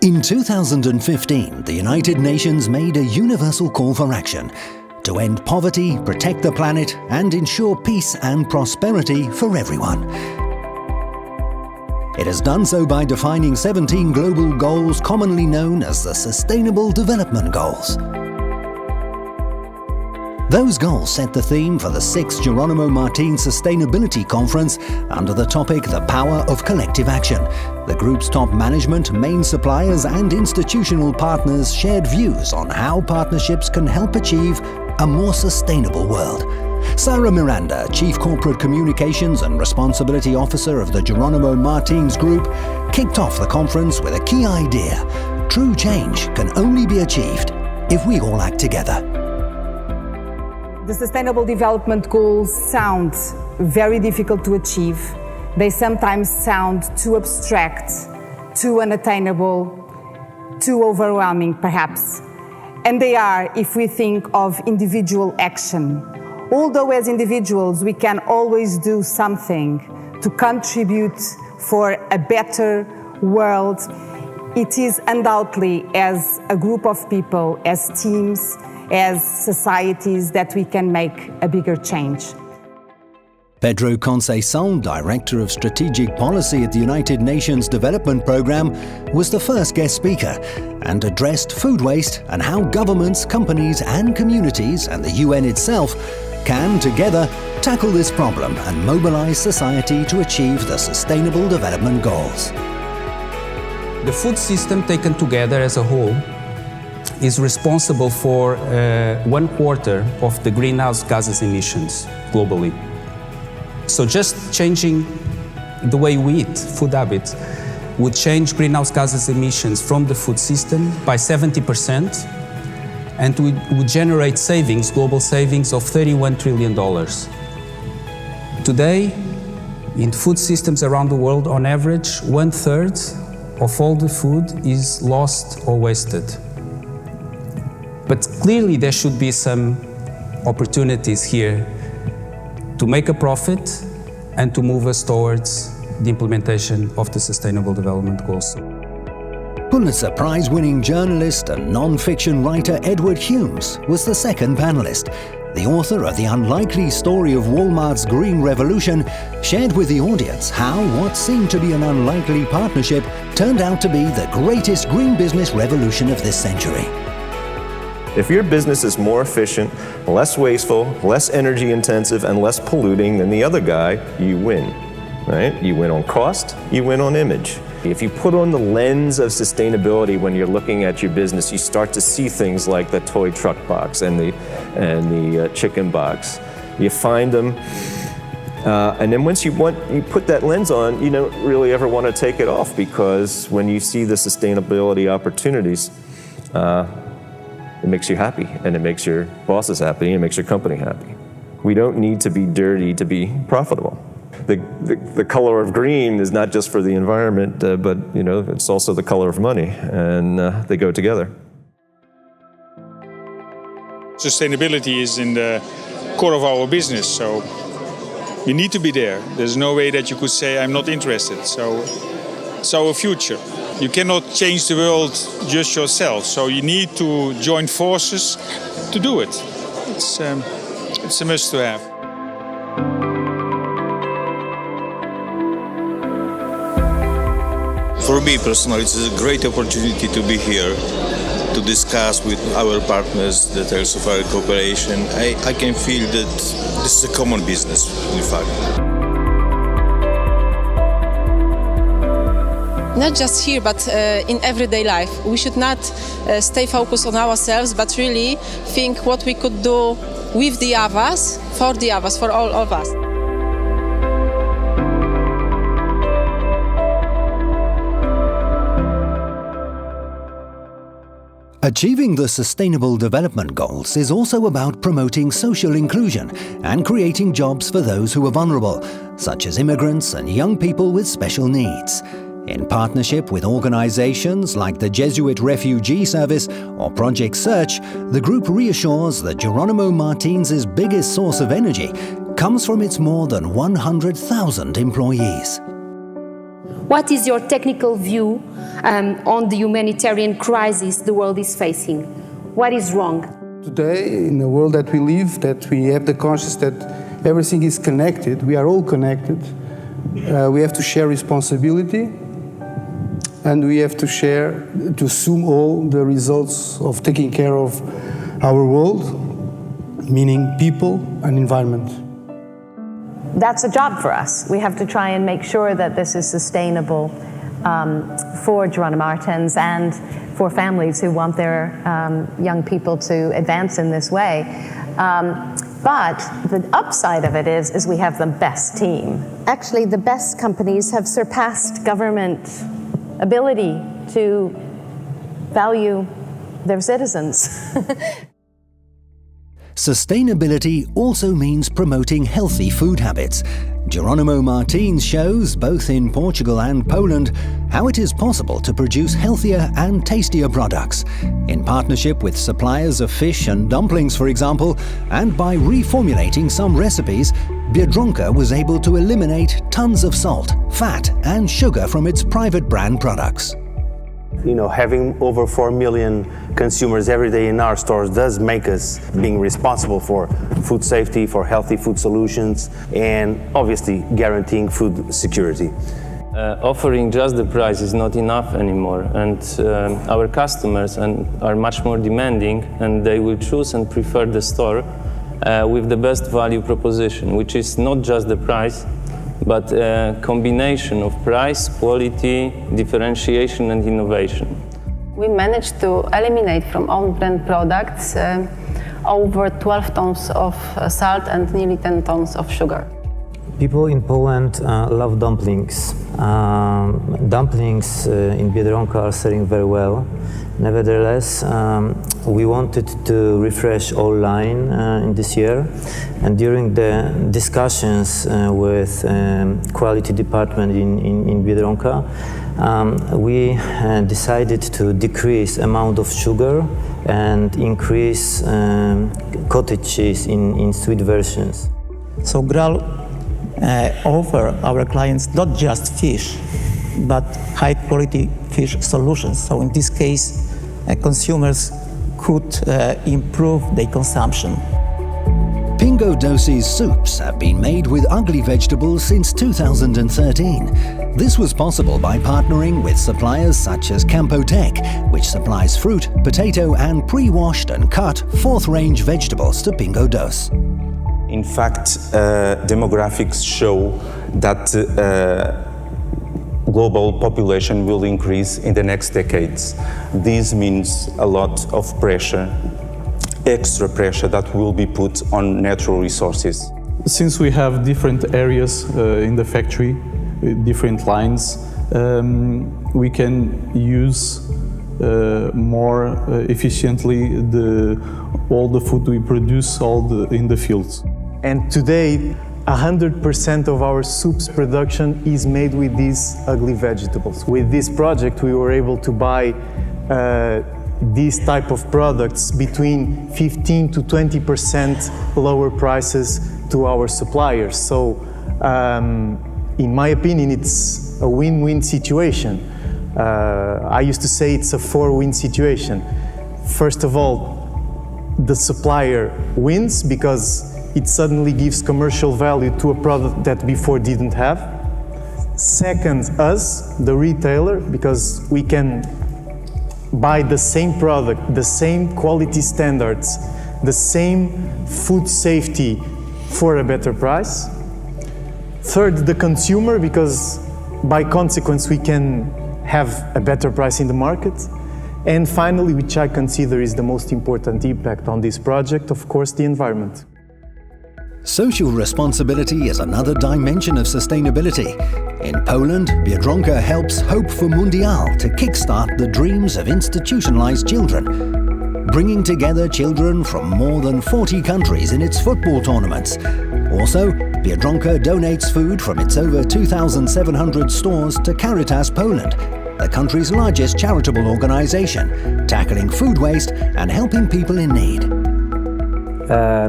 In 2015, the United Nations made a universal call for action to end poverty, protect the planet, and ensure peace and prosperity for everyone. It has done so by defining 17 global goals commonly known as the Sustainable Development Goals. Those goals set the theme for the 6th Jerónimo Martín Sustainability Conference under the topic The Power of Collective Action. The group's top management, main suppliers and institutional partners shared views on how partnerships can help achieve a more sustainable world. Sarah Miranda, Chief Corporate Communications and Responsibility Officer of the Jerónimo Martín's Group, kicked off the conference with a key idea. True change can only be achieved if we all act together. The Sustainable Development Goals sound very difficult to achieve. They sometimes sound too abstract, too unattainable, too overwhelming perhaps. And they are if we think of individual action. Although as individuals we can always do something to contribute for a better world, it is undoubtedly as a group of people, as teams, as societies that we can make a bigger change. Pedro Conceição, Director of Strategic Policy at the United Nations Development Programme, was the first guest speaker and addressed food waste and how governments, companies and communities and the UN itself can together tackle this problem and mobilize society to achieve the Sustainable Development Goals. The food system taken together as a whole is responsible for 1/4 of the greenhouse gases emissions globally. So just changing the way we eat, food habits, would change greenhouse gases emissions from the food system by 70%, and would generate savings, global savings of $31 trillion. Today, in food systems around the world, on average, 1/3 of all the food is lost or wasted. But clearly there should be some opportunities here to make a profit and to move us towards the implementation of the Sustainable Development Goals. Pulitzer Prize-winning journalist and non-fiction writer Edward Humes was the second panelist. The author of The Unlikely Story of Walmart's Green Revolution shared with the audience how what seemed to be an unlikely partnership turned out to be the greatest green business revolution of this century. If your business is more efficient, less wasteful, less energy intensive, and less polluting than the other guy, you win, right? You win on cost, you win on image. If you put on the lens of sustainability when you're looking at your business, you start to see things like the toy truck box and the chicken box. You find them, and then once you put that lens on, you don't really ever want to take it off, because when you see the sustainability opportunities, it makes you happy, and it makes your bosses happy, and it makes your company happy. We don't need to be dirty to be profitable. The color of green is not just for the environment, but it's also the color of money, and they go together. Sustainability is in the core of our business, so you need to be there. There's no way that you could say, I'm not interested. So it's our future. You cannot change the world just yourself, so you need to join forces to do it. It's a must to have. For me personally, it's a great opportunity to be here to discuss with our partners the terms of our cooperation. I can feel that this is a common business, in fact. Not just here, but in everyday life. We should not stay focused on ourselves, but really think what we could do with the others, for all of us. Achieving the Sustainable Development Goals is also about promoting social inclusion and creating jobs for those who are vulnerable, such as immigrants and young people with special needs. In partnership with organizations like the Jesuit Refugee Service or Project Search, the group reassures that Jerónimo Martín's biggest source of energy comes from its more than 100,000 employees. What is your technical view on the humanitarian crisis the world is facing? What is wrong? Today, in the world that we live, that we have the conscience that everything is connected, we are all connected, we have to share responsibility, and we have to assume all the results of taking care of our world, meaning people and environment. That's a job for us. We have to try and make sure that this is sustainable for Jerónimo Martins and for families who want their young people to advance in this way. But the upside of it is we have the best team. Actually, the best companies have surpassed government ability to value their citizens. Sustainability also means promoting healthy food habits. Jerónimo Martins shows, both in Portugal and Poland, how it is possible to produce healthier and tastier products, in partnership with suppliers of fish and dumplings, for example, and by reformulating some recipes, Biedronka was able to eliminate tons of salt, fat and sugar from its private brand products. You know, having over 4 million consumers every day in our stores does make us being responsible for food safety, for healthy food solutions, and obviously guaranteeing food security. Offering just the price is not enough anymore, and our customers are much more demanding, and they will choose and prefer the store with the best value proposition, which is not just the price, but a combination of price, quality, differentiation and innovation. We managed to eliminate from own brand products over 12 tons of salt and nearly 10 tons of sugar. People in Poland love dumplings. Dumplings in Biedronka are selling very well. Nevertheless, we wanted to refresh all line in this year, and during the discussions with quality department in Biedronka, we decided to decrease amount of sugar and increase cottage cheese in sweet versions. So Graal offer our clients not just fish, but high quality fish solutions. So in this case, consumers could improve their consumption. Pingo Doce's soups have been made with ugly vegetables since 2013. This was possible by partnering with suppliers such as Campotec, which supplies fruit, potato and pre-washed and cut fourth-range vegetables to Pingo Doce. In fact, demographics show that global population will increase in the next decades. This means a lot of pressure, extra pressure that will be put on natural resources. Since we have different areas in the factory, different lines, we can use more efficiently all the food we produce in the fields. And today, 100% of our soups production is made with these ugly vegetables. With this project, we were able to buy these type of products between 15 to 20% lower prices to our suppliers. So, in my opinion, it's a win-win situation. I used to say it's a 4-win situation. First of all, the supplier wins because it suddenly gives commercial value to a product that before didn't have. Second, us, the retailer, because we can buy the same product, the same quality standards, the same food safety for a better price. Third, the consumer, because by consequence we can have a better price in the market. And finally, which I consider is the most important impact on this project, of course, the environment. Social responsibility is another dimension of sustainability. In Poland, Biedronka helps Hope for Mundial to kickstart the dreams of institutionalized children, bringing together children from more than 40 countries in its football tournaments. Also, Biedronka donates food from its over 2,700 stores to Caritas Poland, the country's largest charitable organization, tackling food waste and helping people in need.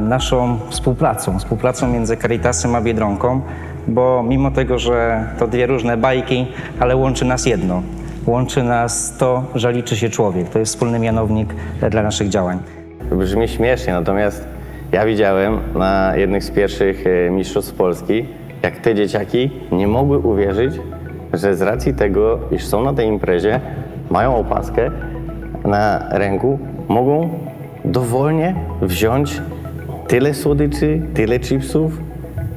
Naszą współpracą między Caritasem a Biedronką bo mimo tego, że to dwie różne bajki, ale łączy nas jedno. Łączy nas to, że liczy się człowiek. To jest wspólny mianownik dla naszych działań. Brzmi śmiesznie, natomiast ja widziałem na jednych z pierwszych mistrzostw Polski, jak te dzieciaki nie mogły uwierzyć, że z racji tego, iż są na tej imprezie, mają opaskę na ręku, mogą dowolnie wziąć tyle słodyczy, tyle chipsów,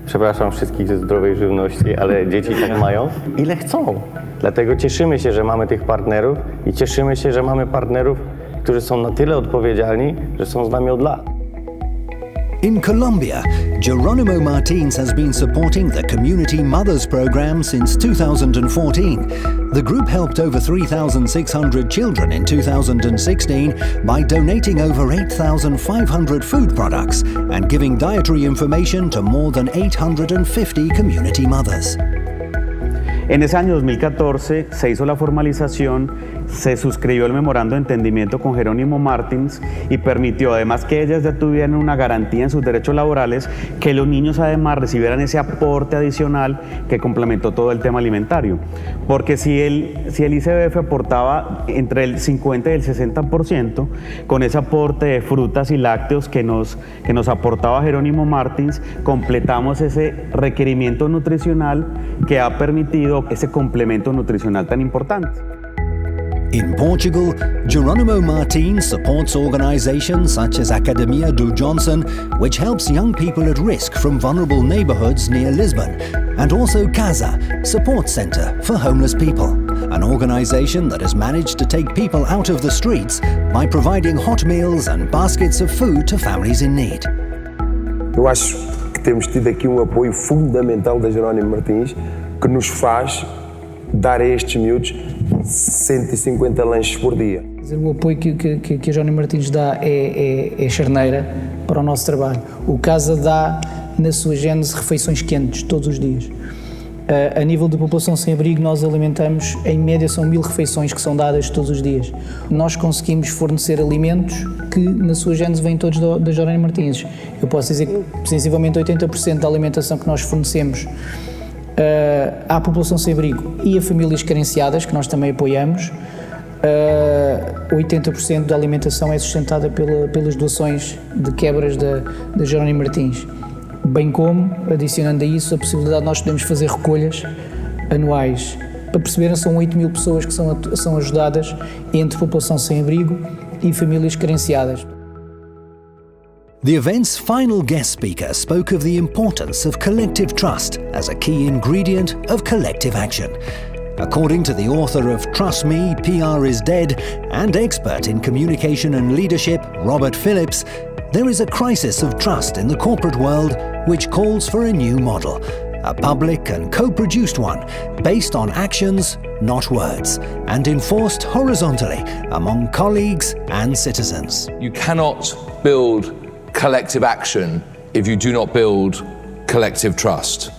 przepraszam wszystkich ze zdrowej żywności, ale dzieci tak mają, ile chcą. Dlatego cieszymy się, że mamy tych partnerów i cieszymy się, że mamy partnerów, którzy są na tyle odpowiedzialni, że są z nami od lat. In Colombia, Jerónimo Martins has been supporting the Community Mothers Program since 2014. The group helped over 3,600 children in 2016 by donating over 8,500 food products and giving dietary information to more than 850 community mothers. En ese año 2014 se hizo la formalización, se suscribió el memorando de entendimiento con Jerónimo Martins y permitió además que ellas ya tuvieran una garantía en sus derechos laborales, que los niños además recibieran ese aporte adicional que complementó todo el tema alimentario. Porque si el ICBF aportaba entre el 50 y el 60%, con ese aporte de frutas y lácteos que nos aportaba Jerónimo Martins, completamos ese requerimiento nutricional que ha permitido ese complemento nutricional tan importante. In Portugal, Jerónimo Martins supports organisations such as Academia do Johnson, which helps young people at risk from vulnerable neighbourhoods near Lisbon, and also Casa, support centre for homeless people, an organisation that has managed to take people out of the streets by providing hot meals and baskets of food to families in need. Eu acho que temos tido aqui apoio fundamental da Jerónimo Martins, que nos faz dar a estes miúdos 150 lanches por dia. O apoio que a Jerónimo Martins dá é charneira para o nosso trabalho. O Casa dá, na sua gênese, refeições quentes todos os dias. A nível de população sem abrigo, nós alimentamos, em média, são 1000 refeições que são dadas todos os dias. Nós conseguimos fornecer alimentos que, na sua gênese, vêm todos da Jerónimo Martins. Eu posso dizer que, sensivelmente, 80% da alimentação que nós fornecemos à população sem abrigo e a famílias carenciadas, que nós também apoiamos, 80% da alimentação é sustentada pelas doações de quebras da Jerónimo Martins, bem como, adicionando a isso, a possibilidade de nós podermos fazer recolhas anuais. Para perceberem, são 8.000 pessoas que são ajudadas entre população sem abrigo e famílias carenciadas. The event's final guest speaker spoke of the importance of collective trust as a key ingredient of collective action. According to the author of Trust Me, PR is Dead, and expert in communication and leadership, Robert Phillips, there is a crisis of trust in the corporate world which calls for a new model, a public and co-produced one, based on actions, not words, and enforced horizontally among colleagues and citizens. You cannot build collective action if you do not build collective trust.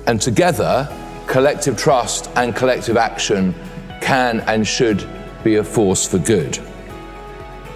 And together, collective trust and collective action can and should be a force for good.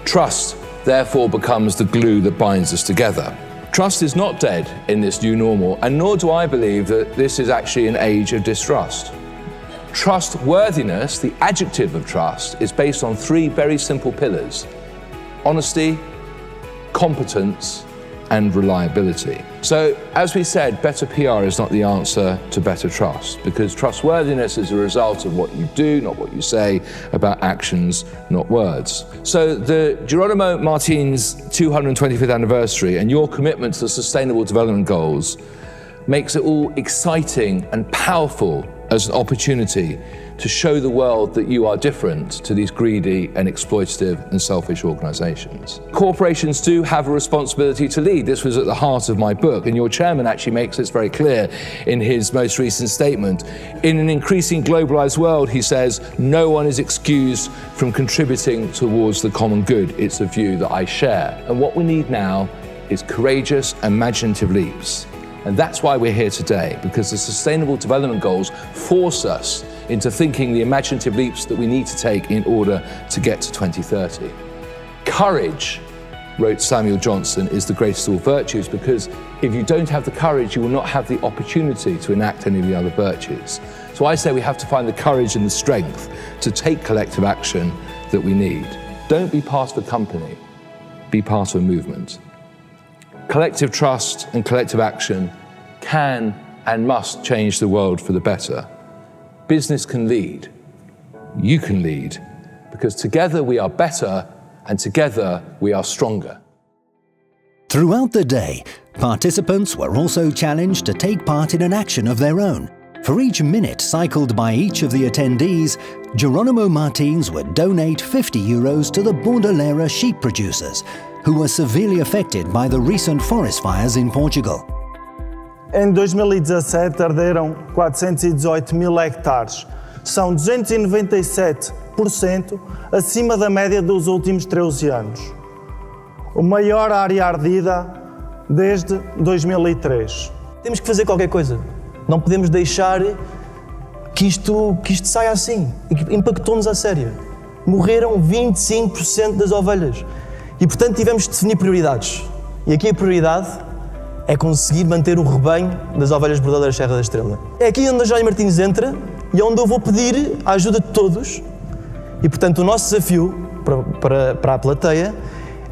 Trust, therefore, becomes the glue that binds us together. Trust is not dead in this new normal, and nor do I believe that this is actually an age of distrust. Trustworthiness, the adjective of trust, is based on 3 very simple pillars: honesty, competence, and reliability. So, as we said, better PR is not the answer to better trust, because trustworthiness is a result of what you do, not what you say, about actions, not words. So the Jerónimo Martins 225th anniversary and your commitment to the Sustainable Development Goals makes it all exciting and powerful as an opportunity to show the world that you are different to these greedy and exploitative and selfish organisations. Corporations do have a responsibility to lead. This was at the heart of my book, and your chairman actually makes this very clear in his most recent statement. In an increasing globalised world, he says, no one is excused from contributing towards the common good. It's a view that I share. And what we need now is courageous, imaginative leaps. And that's why we're here today, because the Sustainable Development Goals force us into thinking the imaginative leaps that we need to take in order to get to 2030. Courage, wrote Samuel Johnson, is the greatest of all virtues, because if you don't have the courage, you will not have the opportunity to enact any of the other virtues. So I say we have to find the courage and the strength to take collective action that we need. Don't be part of a company, be part of a movement. Collective trust and collective action can and must change the world for the better. Business can lead, you can lead, because together we are better and together we are stronger. Throughout the day, participants were also challenged to take part in an action of their own. For each minute cycled by each of the attendees, Jerónimo Martins would donate €50 to the Bordelera sheep producers, who were severely affected by the recent forest fires in Portugal. Em 2017 arderam 418 mil hectares. São 297% acima da média dos últimos 13 anos. A maior área ardida desde 2003. Temos que fazer qualquer coisa. Não podemos deixar que isto saia assim. Impactou-nos a sério. Morreram 25% das ovelhas. E, portanto, tivemos de definir prioridades. E aqui a prioridade é conseguir manter o rebanho das ovelhas bordadeiras Serra da Estrela. É aqui onde a Jerónimo Martins entra e onde eu vou pedir a ajuda de todos. E, portanto, o nosso desafio para a plateia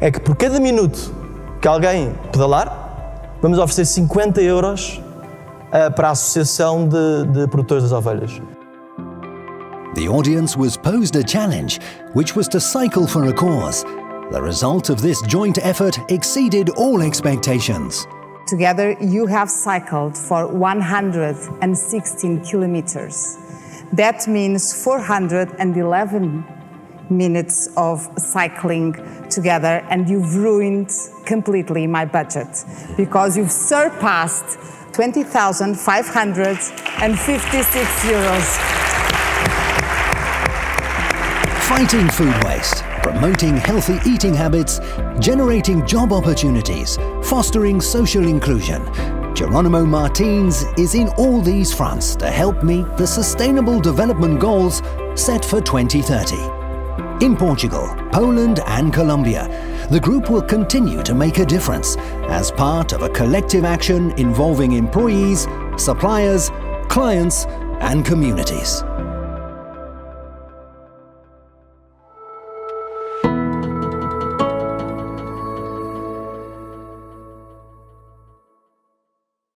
é que por cada minuto que alguém pedalar, vamos oferecer €50 para a Associação de Produtores das Ovelhas. The audience was posed a challenge, which was to cycle for a cause. The result of this joint effort exceeded all expectations. Together, you have cycled for 116 kilometers. That means 411 minutes of cycling together, and you've ruined completely my budget because you've surpassed €20,556. Fighting food waste, promoting healthy eating habits, generating job opportunities, fostering social inclusion. Jerónimo Martins is in all these fronts to help meet the Sustainable Development Goals set for 2030. In Portugal, Poland and Colombia, the group will continue to make a difference as part of a collective action involving employees, suppliers, clients and communities.